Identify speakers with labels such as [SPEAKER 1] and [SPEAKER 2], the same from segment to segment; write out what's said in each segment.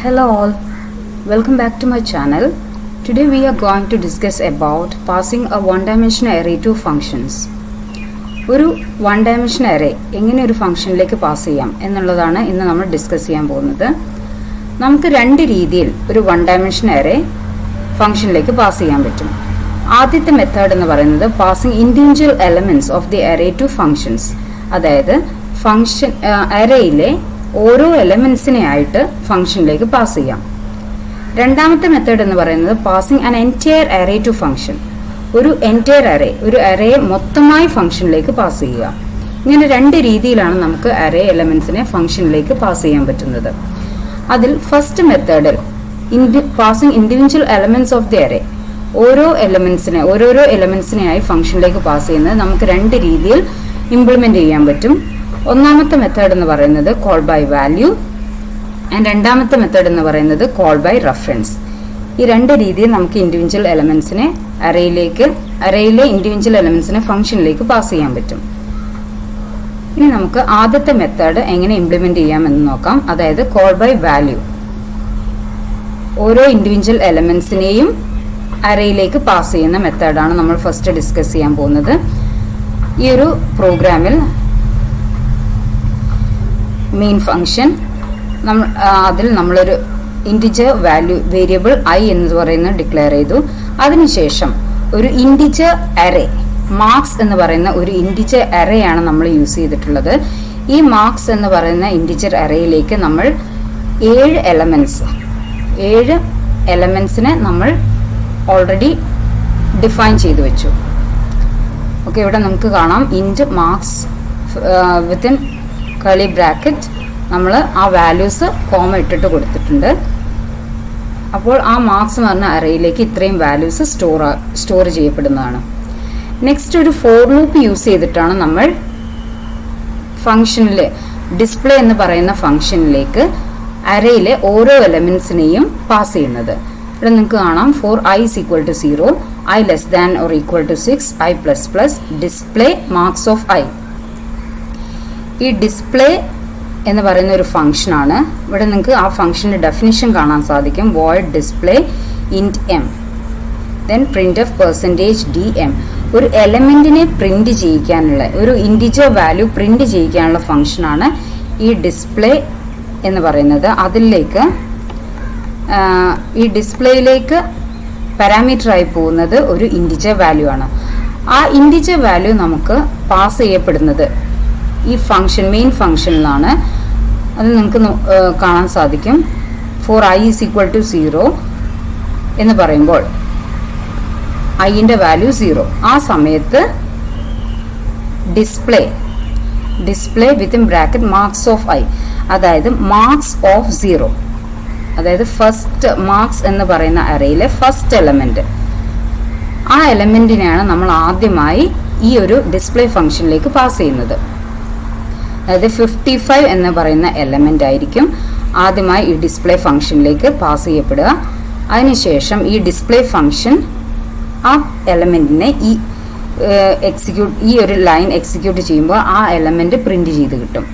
[SPEAKER 1] Hello all, welcome back to my channel. Today we are going to discuss about passing a one-dimensional array to functions. ഒരു one dimension array എങ്ങനെ ഒരു ഫംഗ്ഷനിലേക്ക് pass ചെയ്യാം എന്നുള്ളതാണ് ഇന്ന് നമ്മൾ ഡിസ്കസ് ചെയ്യാൻ പോകുന്നത്. നമുക്ക് രണ്ട് രീതിയിൽ ഒരു വൺ ഡയമെൻഷൻ അറേ ഫംഗ്ഷനിലേക്ക് പാസ് ചെയ്യാൻ പറ്റും. ആദ്യത്തെ മെത്തേഡ് എന്ന് പറയുന്നത് passing individual elements of the array to functions, അതായത് ഫംഗ്ഷൻ അറേയിലെ ഓരോ എലമെന്റ്സിനെ ആയിട്ട് ഫംഗ്ഷനിലേക്ക് പാസ് ചെയ്യാം. രണ്ടാമത്തെ മെത്തേഡ് എന്ന് പറയുന്നത് passing an entire array to function, ഒരു എൻറ്റയർ അറേ, ഒരു അറേയെ മൊത്തമായി ഫംഗ്ഷനിലേക്ക് പാസ് ചെയ്യുക. ഇങ്ങനെ രണ്ട് രീതിയിലാണ് നമുക്ക് അറേ എലമെന്റ്സിനെ ഫംഗ്ഷനിലേക്ക് പാസ് ചെയ്യാൻ പറ്റുന്നത്. അതിൽ ഫസ്റ്റ് മെത്തേഡിൽ passing individual elements of the array, ഓരോരോ എലമെന്റ്സിനെയായി ഫംഗ്ഷനിലേക്ക് പാസ് ചെയ്യുന്നത് നമുക്ക് രണ്ട് രീതിയിൽ ഇംപ്ലിമെന്റ് ചെയ്യാൻ പറ്റും. ഒന്നാമത്തെ മെത്തേഡ് എന്ന് പറയുന്നത് കോൾ ബൈ വാല്യൂ ആൻഡ് രണ്ടാമത്തെ മെത്തേഡ് എന്ന് പറയുന്നത് കോൾ ബൈ റെഫറൻസ്. ഈ രണ്ട് രീതിയിൽ നമുക്ക് ഇൻഡിവിജ്വൽ എലമെന്റ്സിനെ അറേയിലെ ഇൻഡിവിജ്വൽ എലമെന്റ്സിനെ ഫംഗ്ഷനിലേക്ക് പാസ് ചെയ്യാൻ പറ്റും. ഇനി നമുക്ക് ആദ്യത്തെ മെത്തേഡ് എങ്ങനെ ഇംപ്ലിമെന്റ് ചെയ്യാമെന്ന് നോക്കാം. അതായത് കോൾ ബൈ വാല്യൂ, ഓരോ ഇൻഡിവിജ്വൽ എലമെന്റ്സിനെയും അറേയിലേക്ക് പാസ് ചെയ്യുന്ന മെത്തേഡാണ് നമ്മൾ ഫസ്റ്റ് ഡിസ്കസ് ചെയ്യാൻ പോകുന്നത്. ഈ ഒരു പ്രോഗ്രാമിൽ മെയിൻ ഫംഗ്ഷൻ അതിൽ നമ്മളൊരു ഇൻറ്റിജർ വാല്യൂ വേരിയബിൾ ഐ എന്ന് പറയുന്നത് ഡിക്ലെയർ ചെയ്തു. അതിനുശേഷം ഒരു ഇൻറ്റിജർ അറേ മാർക്സ് എന്ന് പറയുന്ന ഒരു ഇൻറ്റിജർ അറേ ആണ് നമ്മൾ യൂസ് ചെയ്തിട്ടുള്ളത്. ഈ മാർക്സ് എന്ന് പറയുന്ന ഇൻറ്റിജർ അറേയിലേക്ക് നമ്മൾ 7 എലമെന്റ്സിനെ നമ്മൾ ഓൾറെഡി ഡിഫൈൻ ചെയ്തു വെച്ചു. ഓക്കെ, ഇവിടെ നമുക്ക് കാണാം ഇൻറ്റ് മാർക്സ് വിത്തിൻ കർലി ബ്രാക്കറ്റ് നമ്മൾ ആ വാല്യൂസ് കോമ ഇട്ടിട്ട് കൊടുത്തിട്ടുണ്ട്. അപ്പോൾ ആ മാർക്സ് എന്ന് പറഞ്ഞ അറേയിലേക്ക് ഇത്രയും വാല്യൂസ് സ്റ്റോർ ചെയ്യപ്പെടുന്നതാണ്. നെക്സ്റ്റ് ഒരു ഫോർ ലൂപ്പ് യൂസ് ചെയ്തിട്ടാണ് നമ്മൾ ഫംഗ്ഷനിൽ ഡിസ്പ്ലേ എന്ന് പറയുന്ന ഫംഗ്ഷനിലേക്ക് അറേയിലെ ഓരോ എലമെന്റ്സിനെയും പാസ് ചെയ്യുന്നത്. ഇവിടെ നിങ്ങൾക്ക് കാണാം for i is equal to 0, i less than or equal to 6, i plus plus display marks of i. ഈ ഡിസ്പ്ലേ എന്ന് പറയുന്ന ഒരു ഫംഗ്ഷൻ ആണ്. ഇവിടെ നിങ്ങൾക്ക് ആ ഫംഗ്ഷന്റെ ഡെഫിനിഷൻ കാണാൻ സാധിക്കും. Void display int m, then print of %dm. ഒരു എലമെന്റിനെ പ്രിന്റ് ചെയ്യിക്കാനുള്ള, ഒരു ഇൻറ്റിജർ വാല്യൂ പ്രിന്റ് ചെയ്യിക്കാനുള്ള ഫംഗ്ഷൻ ആണ് ഈ ഡിസ്പ്ലേ എന്ന് പറയുന്നത്. അതിലേക്ക് ഈ ഡിസ്പ്ലേയിലേക്ക് പാരാമീറ്റർ ആയി പോകുന്നത് ഒരു ഇൻറ്റിജർ വാല്യൂ ആണ്. ആ ഇൻറ്റിജർ വാല്യൂ നമുക്ക് പാസ് ചെയ്യപ്പെടുന്നത് ഈ ഫംഗ്ഷൻ മെയിൻ ഫംഗ്ഷനിലാണ്. അത് നിങ്ങൾക്ക് കാണാൻ സാധിക്കും. For i is equal to 0 എന്ന് പറയുമ്പോൾ ഐന്റെ വാല്യൂ 0. ആ സമയത്ത് display within bracket marks of i, അതായത് മാർക്സ് ഓഫ് 0, അതായത് ഫസ്റ്റ് മാർക്സ് എന്ന് പറയുന്ന അറേയിലെ ഫസ്റ്റ് എലമെന്റ്, ആ എലമെന്റിനെയാണ് നമ്മൾ ആദ്യമായി ഈ ഒരു ഡിസ്പ്ലേ ഫംഗ്ഷനിലേക്ക് പാസ് ചെയ്യുന്നത്. അതായത് 55 എന്ന് പറയുന്ന എലമെന്റ് ആയിരിക്കും ആദ്യമായി ഈ ഡിസ്പ്ലേ ഫംഗ്ഷനിലേക്ക് പാസ് ചെയ്യപ്പെടുക. അതിനുശേഷം ഈ ഡിസ്പ്ലേ ഫംഗ്ഷൻ ആ എലമെന്റിനെ ഈ ഒരു ലൈൻ എക്സിക്യൂട്ട് ചെയ്യുമ്പോൾ ആ എലമെന്റ് പ്രിന്റ് ചെയ്ത് കിട്ടും.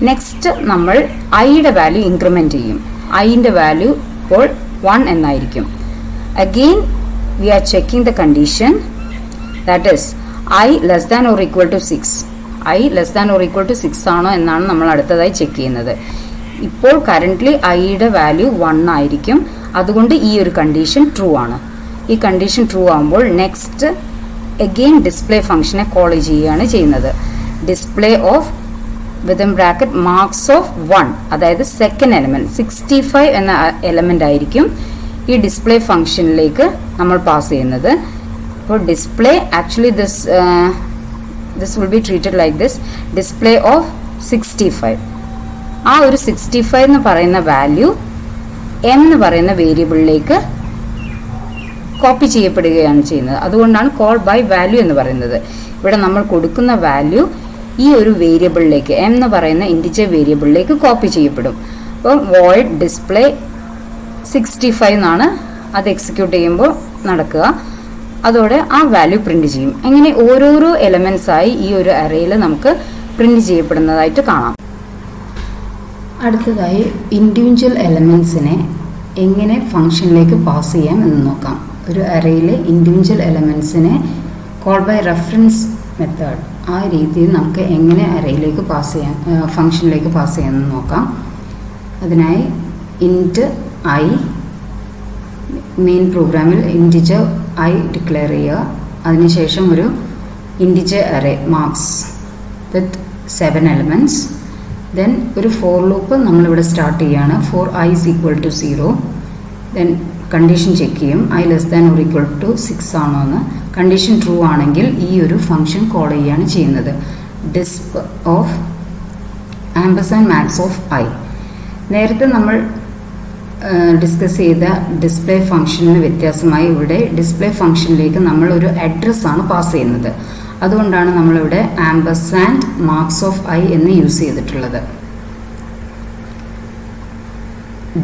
[SPEAKER 1] നെക്സ്റ്റ് നമ്മൾ ഐയുടെ വാല്യൂ ഇൻക്രിമെന്റ് ചെയ്യും. ഐന്റെ വാല്യൂ ഇപ്പോൾ 1 എന്നായിരിക്കും. Again we are checking the condition, that is i less than or equal to 6. I less than or equal to 6 ആണോ എന്നാണ് നമ്മൾ അടുത്തതായി ചെക്ക് ചെയ്യുന്നത്. ഇപ്പോൾ കറന്റ്ലി ഐയുടെ വാല്യൂ 1 ആയിരിക്കും. അതുകൊണ്ട് ഈ ഒരു കണ്ടീഷൻ ട്രൂ ആണ്. ഈ കണ്ടീഷൻ ട്രൂ ആകുമ്പോൾ നെക്സ്റ്റ് അഗെയിൻ ഡിസ്പ്ലേ ഫംഗ്ഷനെ കോൾ ചെയ്യുകയാണ് ചെയ്യുന്നത്. Display of within bracket marks of 1, അതായത് സെക്കൻഡ് എലമെന്റ് 65 എന്ന എലമെന്റ് ആയിരിക്കും ഈ ഡിസ്പ്ലേ ഫംഗ്ഷനിലേക്ക് നമ്മൾ പാസ് ചെയ്യുന്നത്. അപ്പോൾ display actually this will be treated like this, display of 65. ആ ഒരു 65 എന്ന് പറയുന്ന വാല്യൂ m എന്ന് പറയുന്ന വേരിയബിളിലേക്ക് കോപ്പി ചെയ്യപ്പെടുകയാണ് ചെയ്യുന്നത്. അതുകൊണ്ടാണ് കോൾ ബൈ വാല്യൂ എന്ന് പറയുന്നത്. ഇവിടെ നമ്മൾ കൊടുക്കുന്ന വാല്യൂ ഈ ഒരു വേരിയബിളിലേക്ക്, m എന്ന് പറയുന്ന ഇൻറ്റിജർ വേരിയബിളിലേക്ക് കോപ്പി ചെയ്യപ്പെടും. അപ്പോൾ വോയിഡ് ഡിസ്പ്ലേ 65 എന്നാണ് അത് എക്സിക്യൂട്ട് ചെയ്യുമ്പോൾ നടക്കുക. അതോടെ ആ വാല്യൂ പ്രിന്റ് ചെയ്യും. അങ്ങനെ ഓരോരോ എലമെന്റ്സ് ആയി ഈ ഒരു അറേയിൽ നമുക്ക് പ്രിന്റ് ചെയ്യപ്പെടുന്നതായിട്ട് കാണാം. അടുത്തതായി ഇൻഡിവിജ്വൽ എലമെൻസിനെ എങ്ങനെ ഫംഗ്ഷനിലേക്ക് പാസ് ചെയ്യാം എന്ന് നോക്കാം. ഒരു അറേയിലെ ഇൻഡിവിജ്വൽ എലമെൻസിനെ കോൾ ബൈ റെഫറൻസ് മെത്തേഡ് ആ രീതിയിൽ നമുക്ക് എങ്ങനെ അറേയിലേക്ക് പാസ് ചെയ്യാം, ഫംഗ്ഷനിലേക്ക് പാസ് ചെയ്യാമെന്ന് നോക്കാം. അതിനായി ഇൻറ്റ് ഐ മെയിൻ പ്രോഗ്രാമിൽ ഇൻറ്റിജർ ഐ ഡിക്ലെയർ ചെയ്യുക. അതിനുശേഷം ഒരു integer array marks with 7 elements. Then ഒരു ഫോർ ലൂപ്പ് നമ്മളിവിടെ സ്റ്റാർട്ട് ചെയ്യുകയാണ്. For i is equal to 0. Then condition check ചെയ്യും, i less than or equal to 6 ആണോ എന്ന്. കണ്ടീഷൻ ട്രൂ ആണെങ്കിൽ ഈ ഒരു ഫംഗ്ഷൻ കോൾ ചെയ്യുകയാണ് ചെയ്യുന്നത്. Disp of ampersand marks of i. നേരത്തെ നമ്മൾ ഡിസ്കസ് ചെയ്ത ഡിസ്പ്ലേ ഫംഗ്ഷനിന് വ്യത്യാസമായി ഇവിടെ ഡിസ്പ്ലേ ഫംഗ്ഷനിലേക്ക് നമ്മൾ ഒരു അഡ്രസ്സാണ് പാസ് ചെയ്യുന്നത്. അതുകൊണ്ടാണ് നമ്മളിവിടെ ആംപർസാൻഡ് മാർക്സ് ഓഫ് ഐ എന്ന് യൂസ് ചെയ്തിട്ടുള്ളത്.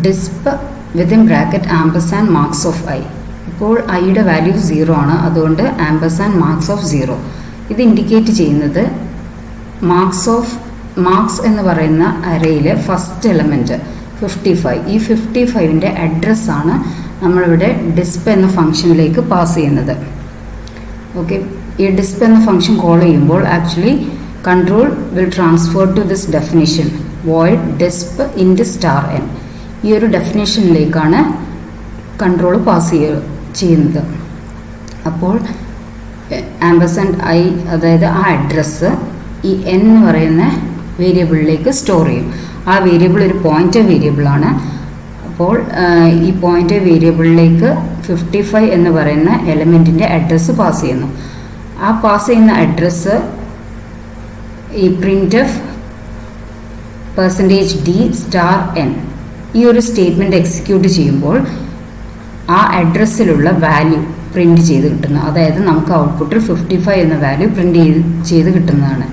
[SPEAKER 1] ഡിസ്പ് within bracket ampersand marks of I. ഇപ്പോൾ ഐയുടെ വാല്യൂ 0 ആണ്, അതുകൊണ്ട് ആംപർസാൻഡ് മാർക്സ് ഓഫ് 0. ഇത് ഇൻഡിക്കേറ്റ് ചെയ്യുന്നത് മാർക്സ് എന്ന് പറയുന്ന അറേയിലെ ഫസ്റ്റ് എലമെന്റ് 55. ഈ 55ന്റെ അഡ്രസ്സാണ് നമ്മളിവിടെ ഡിസ്പ് എന്ന ഫംഗ്ഷനിലേക്ക് പാസ് ചെയ്യുന്നത്. ഓക്കെ, ഈ ഡിസ്പ് എന്ന ഫംഗ്ഷൻ കോൾ ചെയ്യുമ്പോൾ actually control will transfer to this definition void disp int star n. ഈ ഒരു ഡെഫിനിഷനിലേക്കാണ് കൺട്രോൾ പാസ് ചെയ്യുന്നത്. അപ്പോൾ ആംപർസാൻഡ് ഐ, അതായത് ആ അഡ്രസ്സ് ഈ എൻ എന്ന് പറയുന്ന വേരിയബിളിലേക്ക് സ്റ്റോർ ചെയ്യും. ആ വേരിയബിൾ ഒരു പോയിന്റർ വേരിയബിളാണ്. അപ്പോൾ ഈ പോയിന്റർ വേരിയബിളിലേക്ക് 55 എന്ന് പറയുന്ന എലമെന്റിന്റെ അഡ്രസ്സ് പാസ് ചെയ്യുന്നു. ആ പാസ് ചെയ്യുന്ന അഡ്രസ്സ് ഈ printf %d*n ഈ ഒരു സ്റ്റേറ്റ്മെന്റ് എക്സിക്യൂട്ട് ചെയ്യുമ്പോൾ ആ അഡ്രസ്സിലുള്ള വാല്യൂ പ്രിന്റ് ചെയ്ത് കിട്ടുന്നു. അതായത് നമുക്ക് ഔട്ട്പുട്ടിൽ 55 എന്ന വാല്യൂ പ്രിന്റ് ചെയ്ത് കിട്ടുന്നതാണ്.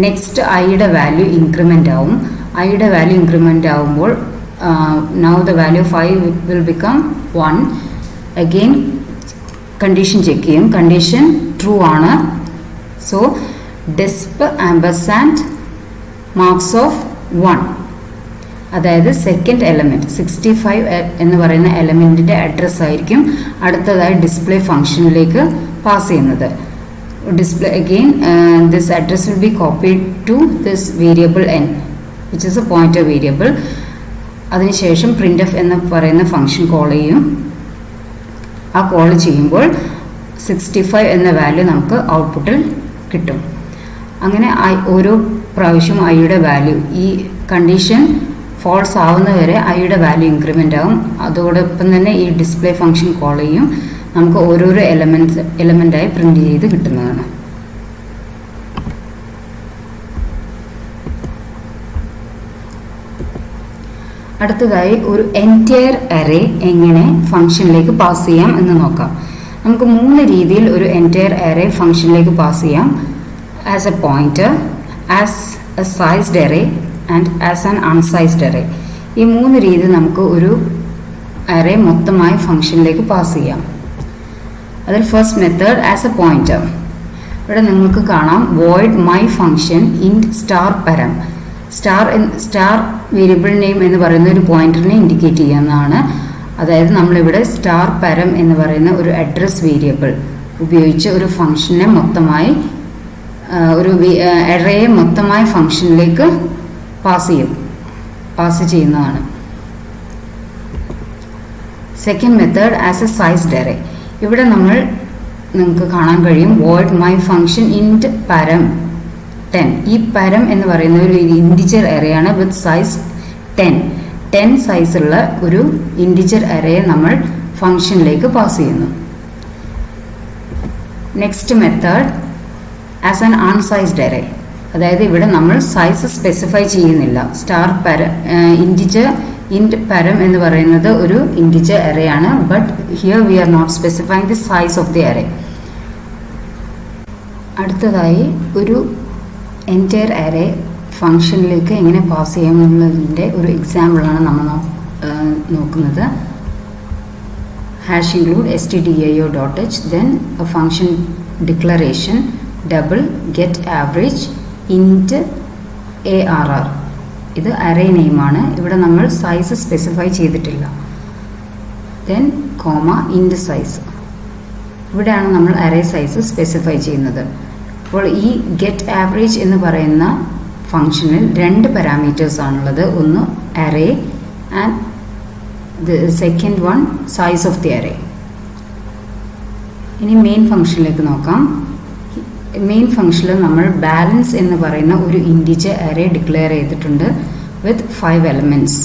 [SPEAKER 1] നെക്സ്റ്റ് ഐയുടെ വാല്യൂ ഇൻക്രിമെന്റ് ആവും. ഐയുടെ വാല്യൂ ഇൻക്രിമെന്റ് ആവുമ്പോൾ now the value of I will become 1. Again condition check ചെയ്യും, കണ്ടീഷൻ ട്രൂ ആണ്. സോ ഡിസ്പ് ആംപർസാൻഡ് മാർക്സ് ഓഫ് 1, അതായത് സെക്കൻഡ് എലമെന്റ് 65 എന്ന് പറയുന്ന എലമെന്റിന്റെ അഡ്രസ് ആയിരിക്കും അടുത്തതായി ഡിസ്പ്ലേ ഫംഗ്ഷനിലേക്ക് പാസ് ചെയ്യുന്നത്. Display again this address will be copied to this variable n which is a pointer variable. അതിനുശേഷം printf എന്ന് പറയുന്ന ഫംഗ്ഷൻ കോൾ ചെയ്യും. ആ കോൾ ചെയ്യുമ്പോൾ 65 എന്ന വാല്യൂ നമുക്ക് ഔട്ട്പുട്ടിൽ കിട്ടും. അങ്ങനെ ഓരോ പ്രാവശ്യം ഐയുടെ വാല്യൂ ഈ കണ്ടീഷൻ ഫോൾസ് ആവുന്നവരെ ഐയുടെ വാല്യൂ ഇൻക്രിമെന്റ് ആവും. അതോടൊപ്പം തന്നെ ഈ ഡിസ്പ്ലേ ഫംഗ്ഷൻ കോൾ ചെയ്യും. നമുക്ക് ഓരോരോ എലമെന്റായി പ്രിന്റ് ചെയ്ത് കിട്ടുന്നതാണ്. അടുത്തതായി ഒരു എൻറ്റയർ അറേ എങ്ങനെ ഫംഗ്ഷനിലേക്ക് പാസ് ചെയ്യാം എന്ന് നോക്കാം. നമുക്ക് 3 രീതിയിൽ ഒരു എൻറ്റയർ അറേ ഫംഗ്ഷനിലേക്ക് പാസ് ചെയ്യാം. As a pointer, as a sized array and as an unsized array. ഈ 3 രീതി നമുക്ക് ഒരു അറേ മൊത്തമായി ഫംഗ്ഷനിലേക്ക് പാസ് ചെയ്യാം. അതിൽ first method as a pointer. ഇവിടെ നിങ്ങൾക്ക് കാണാം void my function int star param. Star variable name എന്ന് പറയുന്ന ഒരു പോയിന്ററിനെ ഇൻഡിക്കേറ്റ് ചെയ്യുന്നതാണ്. അതായത് നമ്മളിവിടെ സ്റ്റാർ പരം എന്ന് പറയുന്ന ഒരു അഡ്രസ് വേരിയബിൾ ഉപയോഗിച്ച് ഒരു ഫംഗ്ഷനെ മൊത്തമായി ഒരു അറേയെ മൊത്തമായി ഫംഗ്ഷനിലേക്ക് പാസ് ചെയ്യുന്നതാണ്. Second method as a sized array. ഇവിടെ നിങ്ങൾക്ക് കാണാൻ കഴിയും void my function int param 10. ഈ പരം എന്ന് പറയുന്ന ഒരു ഇൻഡിജർ അറേയാണ് വിത്ത് സൈസ് 10 സൈസുള്ള ഒരു ഇൻഡിജർ അറേയെ നമ്മൾ ഫംഗ്ഷനിലേക്ക് പാസ് ചെയ്യുന്നു. Next method as an unsized array. അതായത് ഇവിടെ നമ്മൾ സൈസ് സ്പെസിഫൈ ചെയ്യുന്നില്ല. ഇൻറ്റ് പരം എന്ന് പറയുന്നത് ഒരു ഇൻഡിജർ അറേ ആണ്. But here we are not specifying the size of the array. അടുത്തതായി ഒരു എൻറ്റയർ അറേ ഫംഗ്ഷനിലേക്ക് എങ്ങനെ പാസ് ചെയ്യാമെന്നുള്ളതിൻ്റെ ഒരു എക്സാമ്പിളാണ് നമ്മൾ നോക്കുന്നത്. hash include stdio.h, then a function declaration double get average int arr. ഇത് അറേ നെയിമാണ്. ഇവിടെ നമ്മൾ സൈസ് സ്പെസിഫൈ ചെയ്തിട്ടില്ല. ദെൻ കോമ ഇൻഡ് സൈസ്, ഇവിടെയാണ് നമ്മൾ അറേ സൈസ് സ്പെസിഫൈ ചെയ്യുന്നത്. അപ്പോൾ ഈ ഗെറ്റ് ആവറേജ് എന്ന് പറയുന്ന ഫംഗ്ഷനിൽ 2 പാരാമീറ്റേഴ്സ് ആണുള്ളത്. ഒന്ന് array and the second one size of the array. ഇനി മെയിൻ ഫംഗ്ഷനിലേക്ക് നോക്കാം. മെയിൻ ഫംഗ്ഷനിൽ നമ്മൾ ബാലൻസ് എന്ന് പറയുന്ന ഒരു ഇൻറ്റിജർ അറേ ഡിക്ലെയർ ചെയ്തിട്ടുണ്ട് വിത്ത് 5 എലമെൻറ്റ്സ്.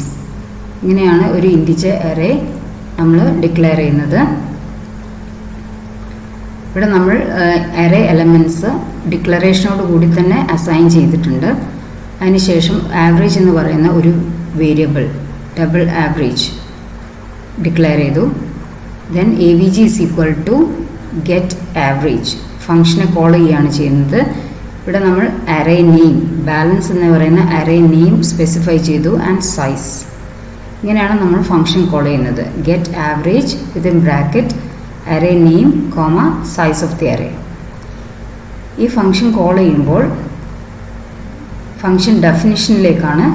[SPEAKER 1] ഇങ്ങനെയാണ് ഒരു ഇൻറ്റിജർ അറേ നമ്മൾ ഡിക്ലെയർ ചെയ്യുന്നത്. ഇവിടെ നമ്മൾ അറേ എലമെൻറ്റ്സ് ഡിക്ലറേഷനോട് കൂടി തന്നെ അസൈൻ ചെയ്തിട്ടുണ്ട്. അതിനുശേഷം ആവറേജ് എന്ന് പറയുന്ന ഒരു വേരിയബിൾ ഡബിൾ ആവറേജ് ഡിക്ലെയർ ചെയ്തു. Then AVG is equal to get average ഫംഗ്ഷനെ കോൾ ചെയ്യുകയാണ് ചെയ്യുന്നത്. ഇവിടെ നമ്മൾ അറേ നെയിം ബാലൻസ് എന്ന് പറയുന്ന അറേ നെയിം സ്പെസിഫൈ ചെയ്തു ആൻഡ് സൈസ്. ഇങ്ങനെയാണ് നമ്മൾ ഫംഗ്ഷൻ കോൾ ചെയ്യുന്നത്. Get average within bracket array name comma size of the array. ഈ ഫംഗ്ഷൻ കോൾ ചെയ്യുമ്പോൾ ഫംഗ്ഷൻ ഡെഫിനിഷനിലേക്കാണ്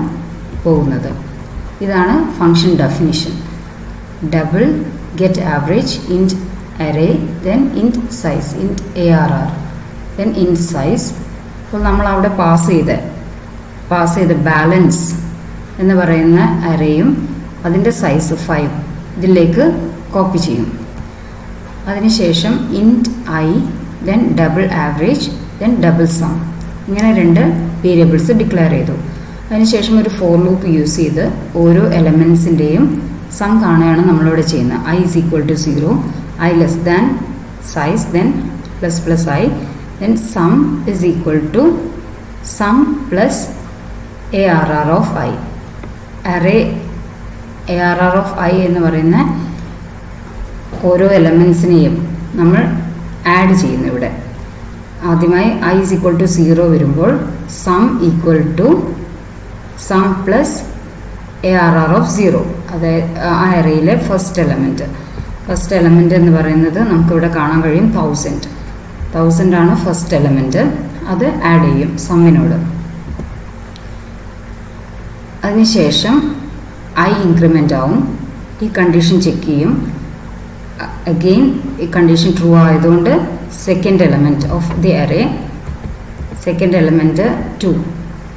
[SPEAKER 1] പോകുന്നത്. ഇതാണ് function definition. Double get average int array then int size int ARR then int size. അപ്പോൾ നമ്മൾ അവിടെ pass ചെയ്ത് ബാലൻസ് എന്ന് പറയുന്ന അറേയും അതിൻ്റെ സൈസ് 5 ഇതിലേക്ക് കോപ്പി ചെയ്യും. അതിനുശേഷം int I then double average then double sum, ഇങ്ങനെ 2 വേരിയബിൾസ് ഡിക്ലെയർ ചെയ്തു. അതിനുശേഷം ഒരു ഫോർ ലൂപ്പ് യൂസ് ചെയ്ത് ഓരോ എലമെൻസിൻ്റെയും സം കാണുകയാണ് നമ്മളിവിടെ ചെയ്യുന്നത്. I is equal to 0, I less than size, then plus plus I, then sum is equal to sum plus ARR of I. Array ARR of I എന്ന് പറയുന്ന ഓരോ എലമെൻസിനെയും നമ്മൾ ആഡ് ചെയ്യുന്നു. ഇവിടെ ആദ്യമായി I is equal to 0 വരുമ്പോൾ sum equal to sum plus ARR of 0, അതായത് ആ അറേയിലെ ഫസ്റ്റ് എലമെൻറ്റ് എന്ന് പറയുന്നത് നമുക്കിവിടെ കാണാൻ കഴിയും 1000 ആണ് ഫസ്റ്റ് എലമെൻറ്റ്. അത് ആഡ് ചെയ്യും സമ്മിനോട്. അതിനുശേഷം I ഇൻക്രിമെൻ്റ് ആവും. ഈ കണ്ടീഷൻ ചെക്ക് ചെയ്യും. അഗെയിൻ ഈ കണ്ടീഷൻ ട്രൂ ആയതുകൊണ്ട് second element of the array, second element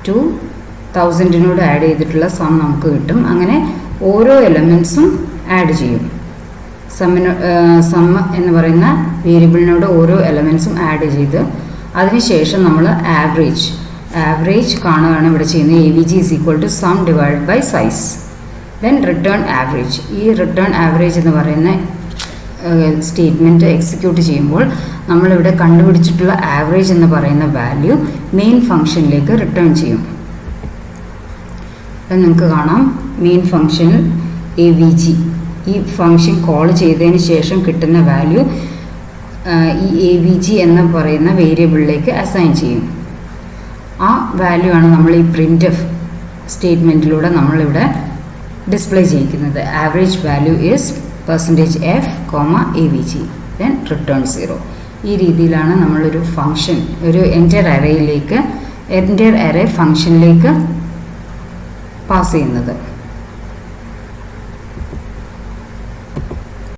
[SPEAKER 1] 2000 add ചെയ്തിട്ടുള്ള സം നമുക്ക് കിട്ടും. അങ്ങനെ ഓരോ എലമെൻറ്റ്സും ആഡ് ചെയ്യും. സം എന്ന് പറയുന്ന വേരിയബിളിനോട് ഓരോ എലമെൻറ്റ്സും ആഡ് ചെയ്ത് അതിനുശേഷം നമ്മൾ ആവറേജ് കാണുകയാണ് ഇവിടെ ചെയ്യുന്നത്. AVG is equal to sum divide by size then return average. ഈ റിട്ടേൺ ആവറേജ് എന്ന് പറയുന്ന സ്റ്റേറ്റ്മെൻറ്റ് എക്സിക്യൂട്ട് ചെയ്യുമ്പോൾ നമ്മളിവിടെ കണ്ടുപിടിച്ചിട്ടുള്ള ആവറേജ് എന്ന് പറയുന്ന വാല്യൂ മെയിൻ ഫംഗ്ഷനിലേക്ക് റിട്ടേൺ ചെയ്യും. നിങ്ങൾക്ക് കാണാം മെയിൻ ഫംഗ്ഷനിൽ AVG ഈ ഫംഗ്ഷൻ കോൾ ചെയ്തതിന് ശേഷം കിട്ടുന്ന വാല്യൂ ഈ AVG എന്ന് പറയുന്ന വേരിയബിളിലേക്ക് അസൈൻ ചെയ്യും. ആ വാല്യൂ ആണ് നമ്മൾ ഈ printf സ്റ്റേറ്റ്മെൻറ്റിലൂടെ നമ്മളിവിടെ ഡിസ്പ്ലേ ചെയ്യിക്കുന്നത്. Average value is %f, AVG then return 0. ഈ രീതിയിലാണ് നമ്മളൊരു ഫംഗ്ഷൻ ഒരു എൻറ്റയർ അറേ ഫംഗ്ഷനിലേക്ക് പാസ് ചെയ്യുന്നത്.